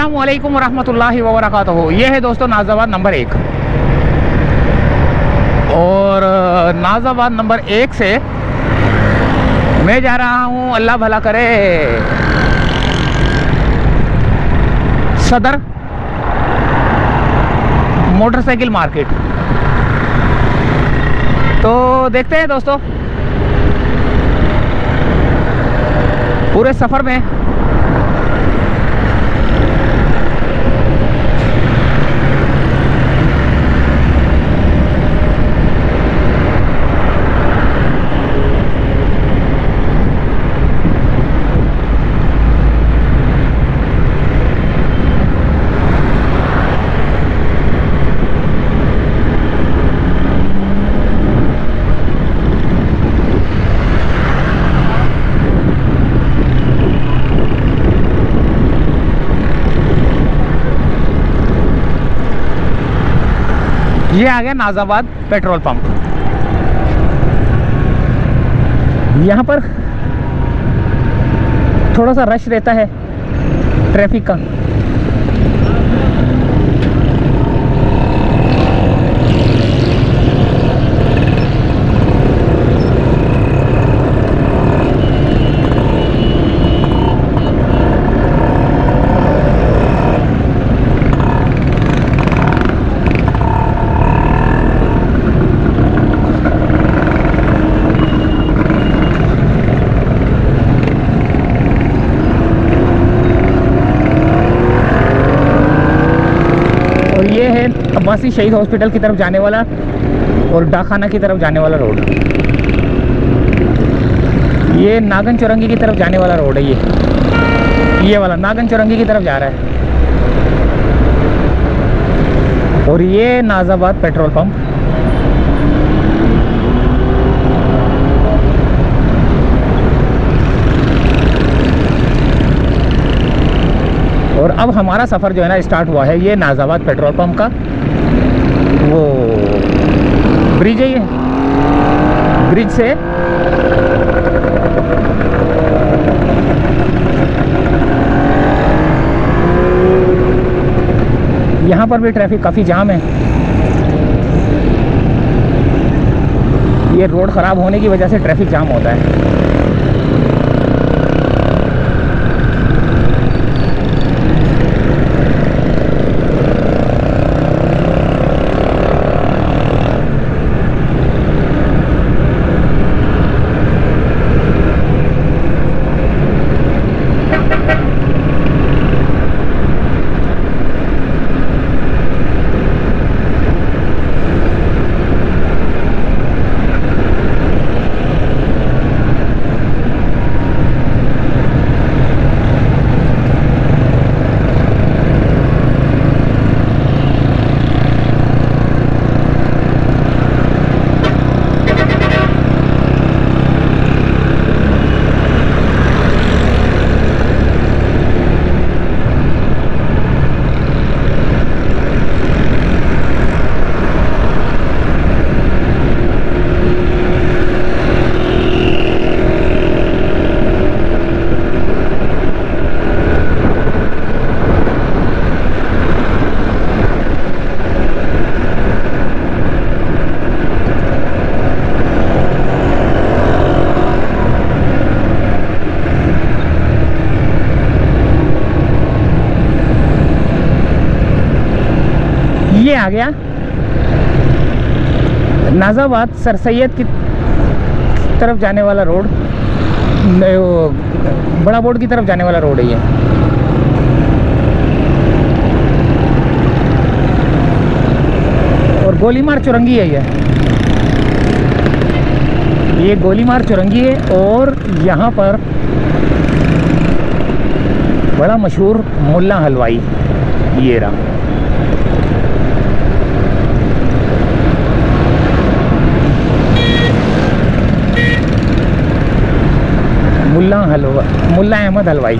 अस्सलामुअलैकुम वरहमतुल्लाहि वबरकातुहू। ये है दोस्तों नाज़ाबाद नंबर 1 और नाज़ाबाद नंबर 1 से मैं जा रहा हूँ, अल्लाह भला करे, सदर मोटरसाइकिल मार्केट। तो देखते हैं दोस्तों पूरे सफ़र में ये आ गया नाज़ाबाद पेट्रोल पंप। यहाँ पर थोड़ा सा रश रहता है ट्रैफिक का। ये है अब्बासी शहीद हॉस्पिटल की तरफ जाने वाला और डाखाना की तरफ जाने वाला रोड। ये नागन चौरंगी की तरफ जाने वाला रोड है। ये वाला नागन चौरंगी की तरफ जा रहा है। और ये नाज़ाबाद पेट्रोल पंप। और अब हमारा सफ़र जो है ना स्टार्ट हुआ है। ये नाज़ाबाद पेट्रोल पंप का वो ब्रिज है। ये ब्रिज से यहाँ पर भी ट्रैफिक काफ़ी जाम है। ये रोड ख़राब होने की वजह से ट्रैफिक जाम होता है। ये आ गया नाज़ाबाद सर सैयद की तरफ जाने वाला रोड, बड़ा बोर्ड की तरफ जाने वाला रोड है ये। और गोलीमार चौरंगी है ये गोलीमार चौरंगी है। और यहाँ पर बड़ा मशहूर मुल्ला हलवाई ये रहा। मुल्ला अहमद हलवाई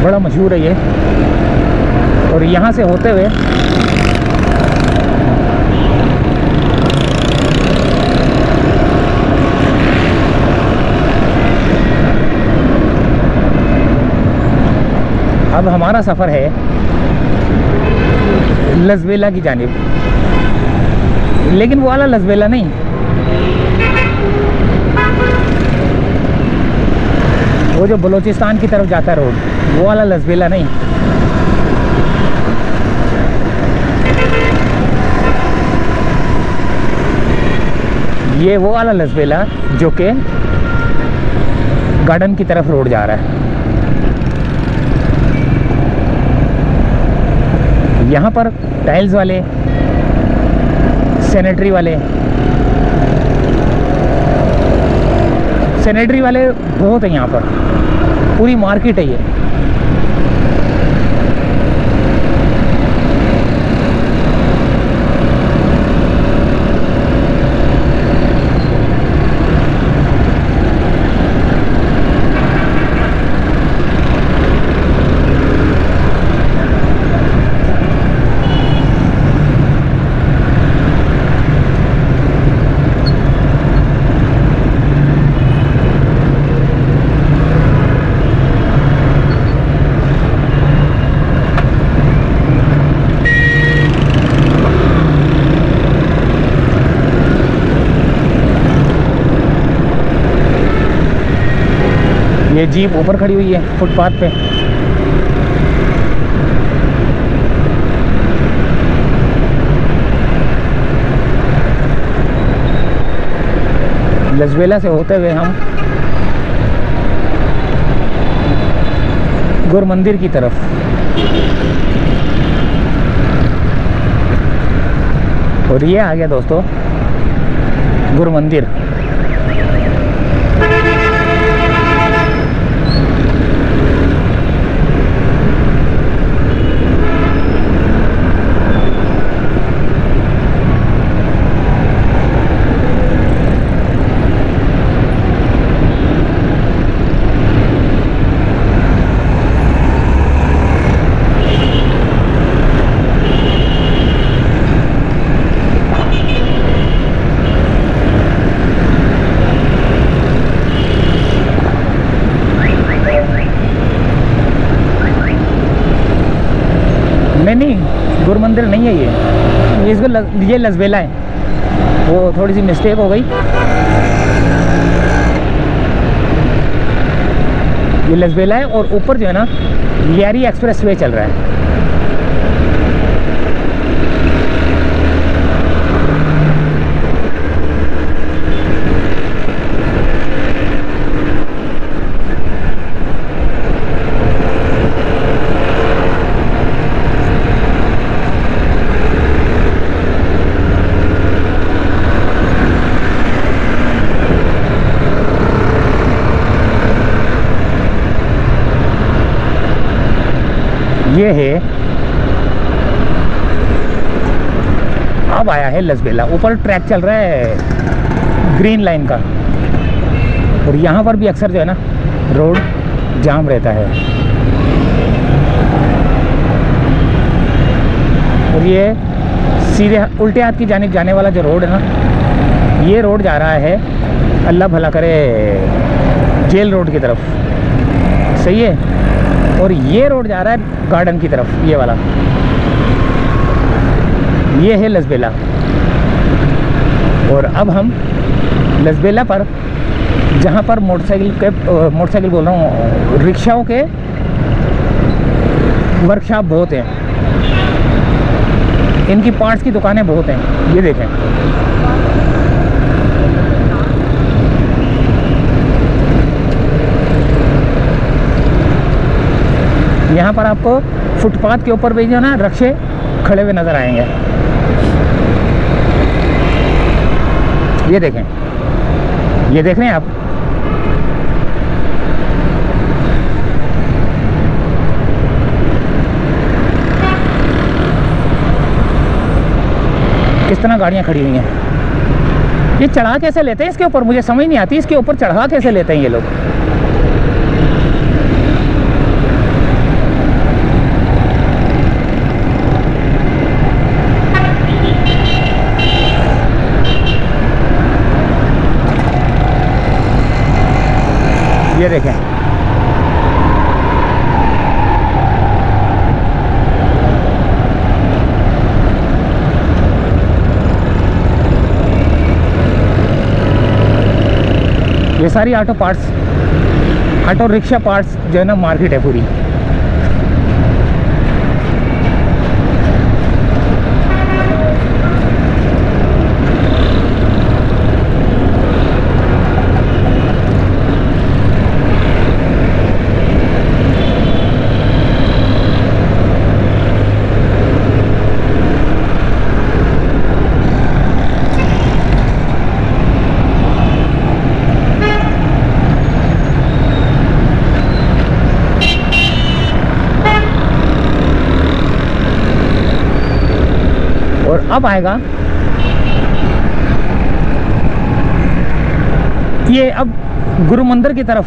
बड़ा मशहूर है ये। और यहाँ से होते हुए अब हमारा सफ़र है लसबेला की जानिब, लेकिन वो वाला लसबेला नहीं, वो जो बलूचिस्तान की तरफ जाता है रोड, वो वाला लसबेला नहीं। ये वो वाला लसबेला जो कि गार्डन की तरफ रोड जा रहा है। यहाँ पर टाइल्स वाले, सैनिटरी वाले बहुत हैं यहाँ पर, पूरी मार्केट है ये। ये जीप ऊपर खड़ी हुई है फुटपाथ पे। लसबेला से होते हुए हम गुर मंदिर की तरफ, और ये आ गया दोस्तों गुर मंदिर। नहीं, गुर मंदिर नहीं है ये इसको ये लसबेला है, वो थोड़ी सी मिस्टेक हो गई। ये लसबेला है और ऊपर जो है ना लियारी एक्सप्रेस वे चल रहा है। ये है, अब आया है लसबेला। ऊपर ट्रैक चल रहा है ग्रीन लाइन का, और यहाँ पर भी अक्सर जो है ना रोड जाम रहता है। और ये सीधे उल्टे हाथ की जानिब जाने वाला जो रोड है ना, ये रोड जा रहा है, अल्लाह भला करे, जेल रोड की तरफ। सही है। और ये रोड जा रहा है गार्डन की तरफ, ये वाला। ये है लसबेला। और अब हम लसबेला पर, जहाँ पर मोटरसाइकिल बोल रहा हूँ, रिक्शाओं के वर्कशॉप बहुत हैं, इनकी पार्ट्स की दुकानें बहुत हैं। ये देखें, यहाँ पर आपको फुटपाथ के ऊपर भी जो ना रिक्शे खड़े हुए नज़र आएंगे। ये देखें, ये देख रहे हैं आप, किस तरह गाड़ियाँ खड़ी हुई हैं। ये चढ़ा कैसे लेते हैं इसके ऊपर, मुझे समझ नहीं आती, इसके ऊपर चढ़ा कैसे लेते हैं ये लोग। ये देखें, ये सारी auto parts, auto rickshaw parts जो है ना मार्केट है पूरी। और अब आएगा ये अब गुरु मंदिर की तरफ।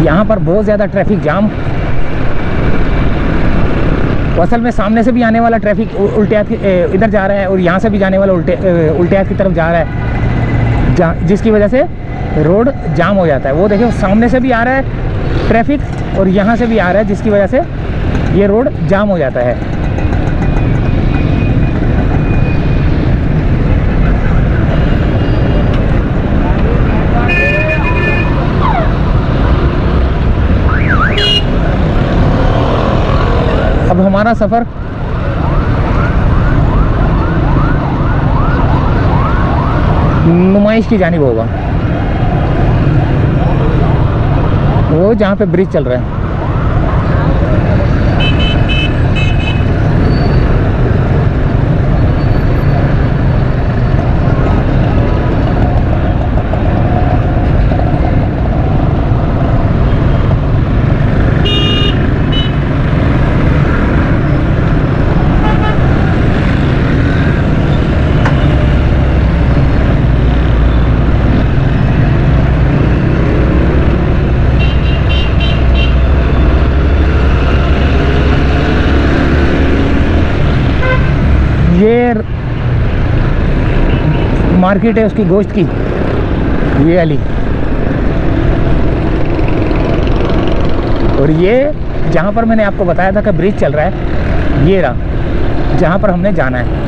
यहाँ पर बहुत ज़्यादा ट्रैफिक जाम। तो असल में सामने से भी आने वाला ट्रैफिक उल्टे हाथ इधर जा रहा है और यहाँ से भी जाने वाला उल्टे हाथ की तरफ जा रहा है, जिसकी वजह से रोड जाम हो जाता है। वो देखिए सामने से भी आ रहा है ट्रैफिक और यहाँ से भी आ रहा है, जिसकी वजह से ये रोड जाम हो जाता है। अब हमारा सफ़र नुमाइश की जानिब होगा, वो जहाँ पे ब्रिज चल रहा है। ये मार्केट है उसकी गोश्त की, ये वाली। और ये जहाँ पर मैंने आपको बताया था कि ब्रिज चल रहा है, ये रहा जहाँ पर हमने जाना है।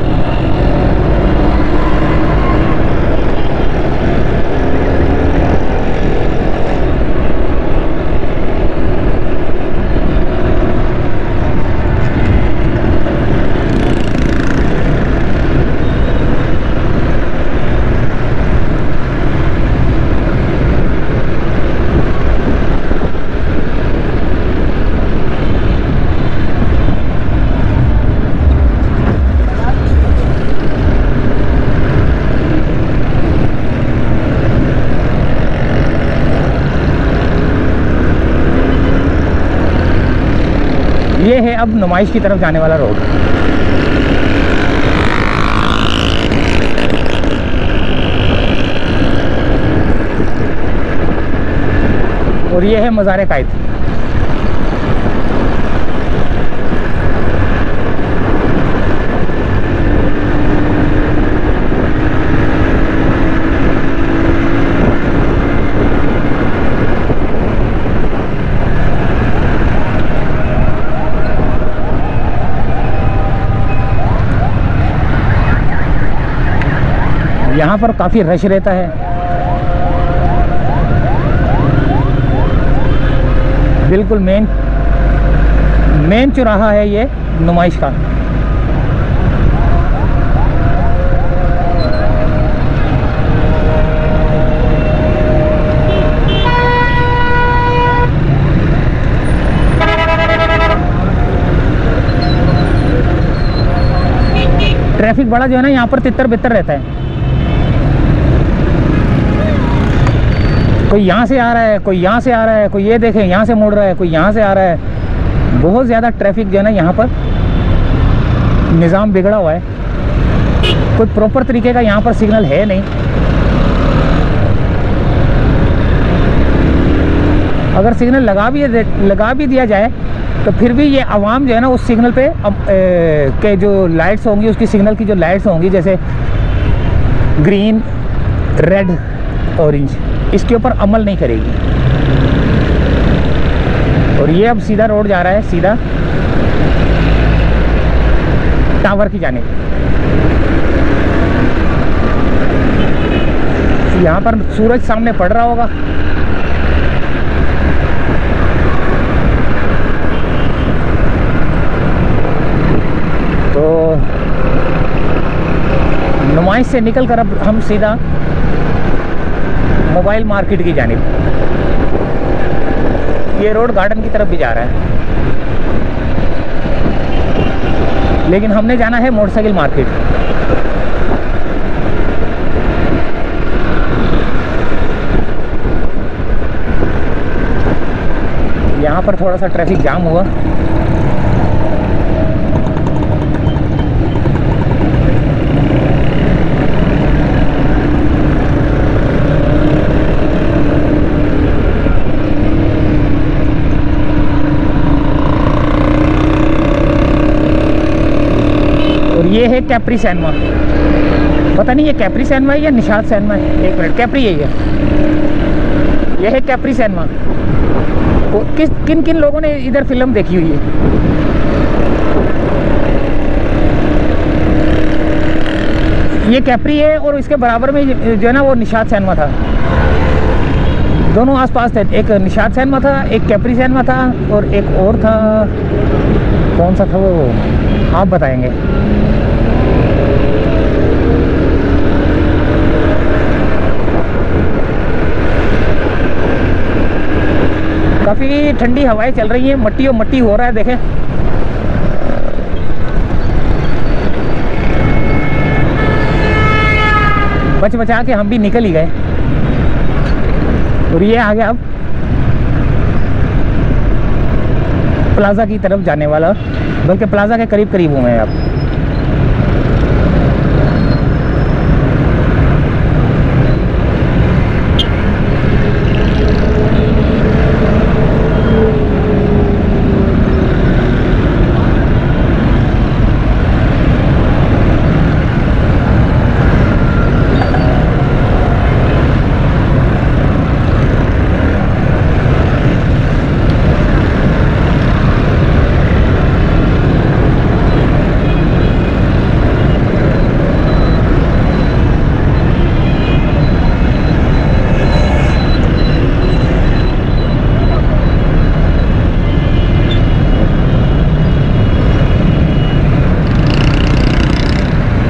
ये है अब नुमाइश की तरफ जाने वाला रोड। और ये है मज़ार कायद। यहाँ पर काफ़ी रश रहता है। बिल्कुल मेन चौराहा है ये नुमाइश का। ट्रैफिक बड़ा जो है ना यहाँ पर तितर बितर रहता है। कोई यहाँ से आ रहा है, कोई यहाँ से आ रहा है, कोई ये देखें यहाँ से मुड़ रहा है, कोई यहाँ से आ रहा है। बहुत ज़्यादा ट्रैफिक जो है ना यहाँ पर निज़ाम बिगड़ा हुआ है। कोई प्रॉपर तरीके का यहाँ पर सिग्नल है नहीं। अगर सिग्नल लगा भी दिया जाए तो फिर भी ये आवाम जो है ना उस सिग्नल पे के जो लाइट्स होंगी, उसकी सिग्नल की जो लाइट्स होंगी, जैसे ग्रीन, रेड, ऑरेंज, इसके ऊपर अमल नहीं करेगी। और ये अब सीधा रोड जा रहा है, सीधा टावर की जानिब। यहाँ पर सूरज सामने पड़ रहा होगा। तो नुमाइश से निकल कर अब हम सीधा मोबाइल मार्केट की जानिब, ये रोड गार्डन की तरफ भी जा रहा है, लेकिन हमने जाना है मोटरसाइकिल मार्केट। यहाँ पर थोड़ा सा ट्रैफिक जाम हुआ। और ये है कैप्री सैनमा, पता नहीं ये कैप्री सैनमा है या निशात सैनमा है, एक मिनट, कैप्री है ये है कैप्री सैनमा। किन किन लोगों ने इधर फिल्म देखी हुई है? ये कैप्री है और इसके बराबर में जो है ना वो निशात सैनमा था, दोनों आसपास थे। एक निशात सैनमा था, एक कैप्री सैनमा था, और एक और था, कौन सा था वो आप बताएंगे। काफ़ी ठंडी हवाएं चल रही हैं, मट्टी और मट्टी हो रहा है, देखें। बच बचा के हम भी निकल ही गए। और ये आ गया अब प्लाजा की तरफ जाने वाला, बल्कि प्लाजा के करीब करीब हूँ मैं अब।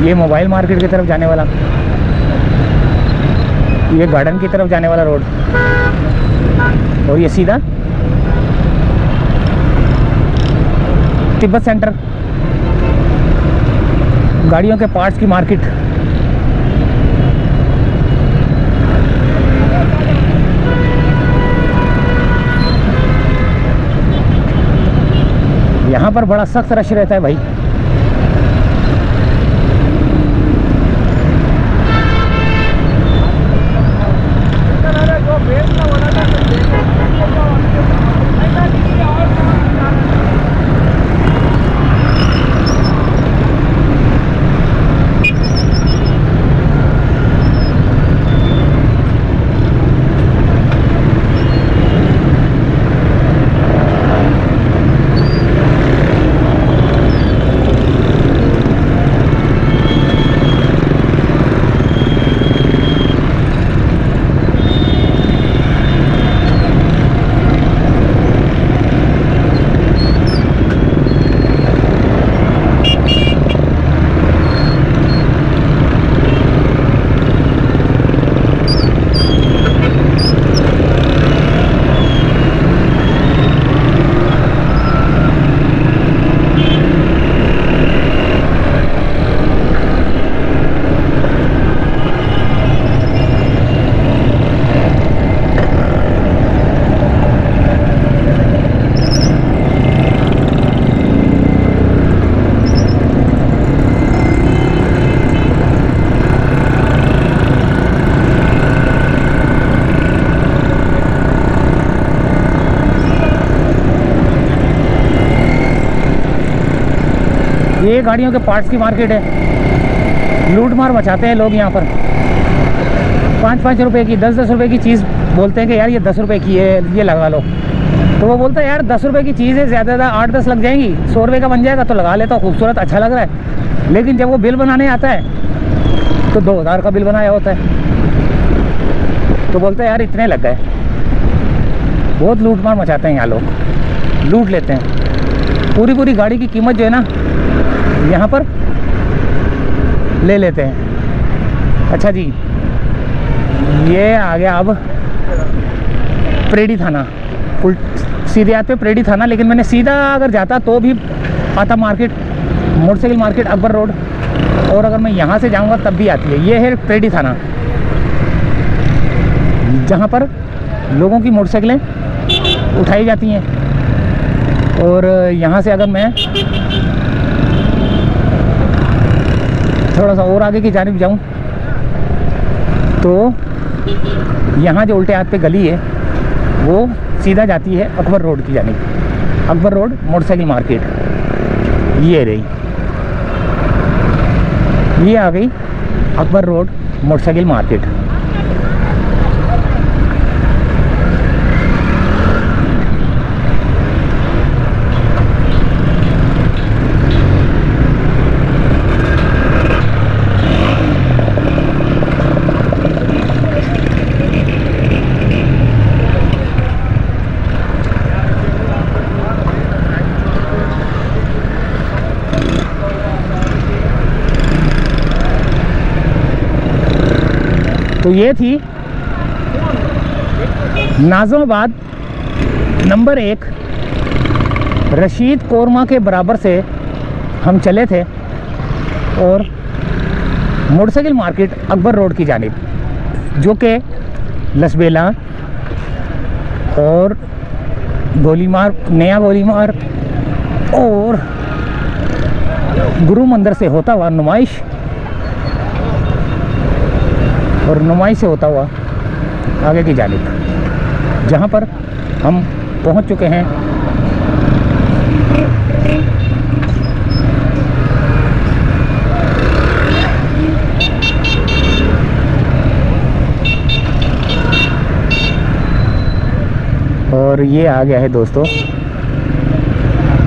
ये मोबाइल मार्केट की तरफ जाने वाला, ये गार्डन की तरफ जाने वाला रोड, और ये सीधा तिब्बत सेंटर, गाड़ियों के पार्ट्स की मार्केट। यहाँ पर बड़ा सख्त रश रहता है भाई। ये गाड़ियों के पार्ट्स की मार्केट है, लूट मार मचाते हैं लोग यहाँ पर। 5-5 रुपए की, 10-10 रुपए की चीज़ बोलते हैं कि यार ये 10 रुपए की है, ये लगा लो। तो वो बोलता है यार 10 रुपए की चीज़ है, ज़्यादा ज़्यादा 8-10 लग जाएंगी, 100 रुपये का बन जाएगा तो लगा लेता हूँ, खूबसूरत अच्छा लग रहा है। लेकिन जब वो बिल बनाने आता है तो 2000 का बिल बनाया होता है, तो बोलता है यार इतने लग गए। बहुत लूट मार मचाते हैं यहाँ लोग, लूट लेते हैं। पूरी गाड़ी की कीमत जो है ना यहाँ पर ले लेते हैं। अच्छा जी, ये आ गया अब प्रेडी थाना, सीधे हाथ पे प्रेडी थाना। लेकिन मैंने सीधा अगर जाता तो भी आता market, motorcycle market, Akbar road, और अगर मैं यहाँ से जाऊँगा तब भी आती है। ये है प्रेडी थाना, जहाँ पर लोगों की मोटरसाइकिलें उठाई जाती हैं। और यहाँ से अगर मैं थोड़ा सा और आगे की जानिब जाऊँ तो यहाँ जो उल्टे हाथ पे गली है वो सीधा जाती है अकबर रोड की जानिब, अकबर रोड मोटरसाइकिल मार्केट। ये रही, ये आ गई अकबर रोड मोटरसाइकिल मार्केट। तो ये थी नाज़िमाबाद नंबर 1 रशीद कोरमा के बराबर से हम चले थे और मोटरसाइकिल मार्केट अकबर रोड की जानिब, जो कि लसबेला और गोलीमार, नया गोलीमार और गुरु मंदिर से होता हुआ नुमाइश, और नुमाइश से होता हुआ आगे की जानिब, जहाँ पर हम पहुँच चुके हैं। और ये आ गया है दोस्तों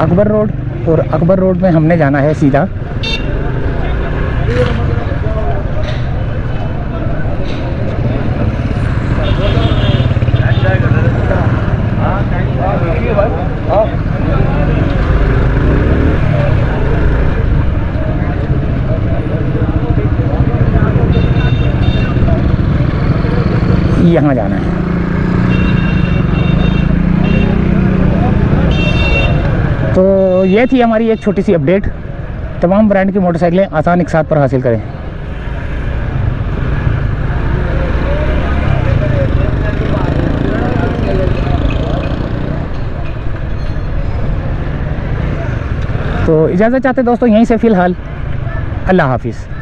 अकबर रोड, और अकबर रोड में हमने जाना है सीधा यहाँ जाना है। तो ये थी हमारी एक छोटी सी अपडेट। तमाम ब्रांड की मोटरसाइकिलें आसान एक साथ पर हासिल करें। तो इजाज़त चाहते दोस्तों यहीं से फ़िलहाल, अल्लाह हाफिज़।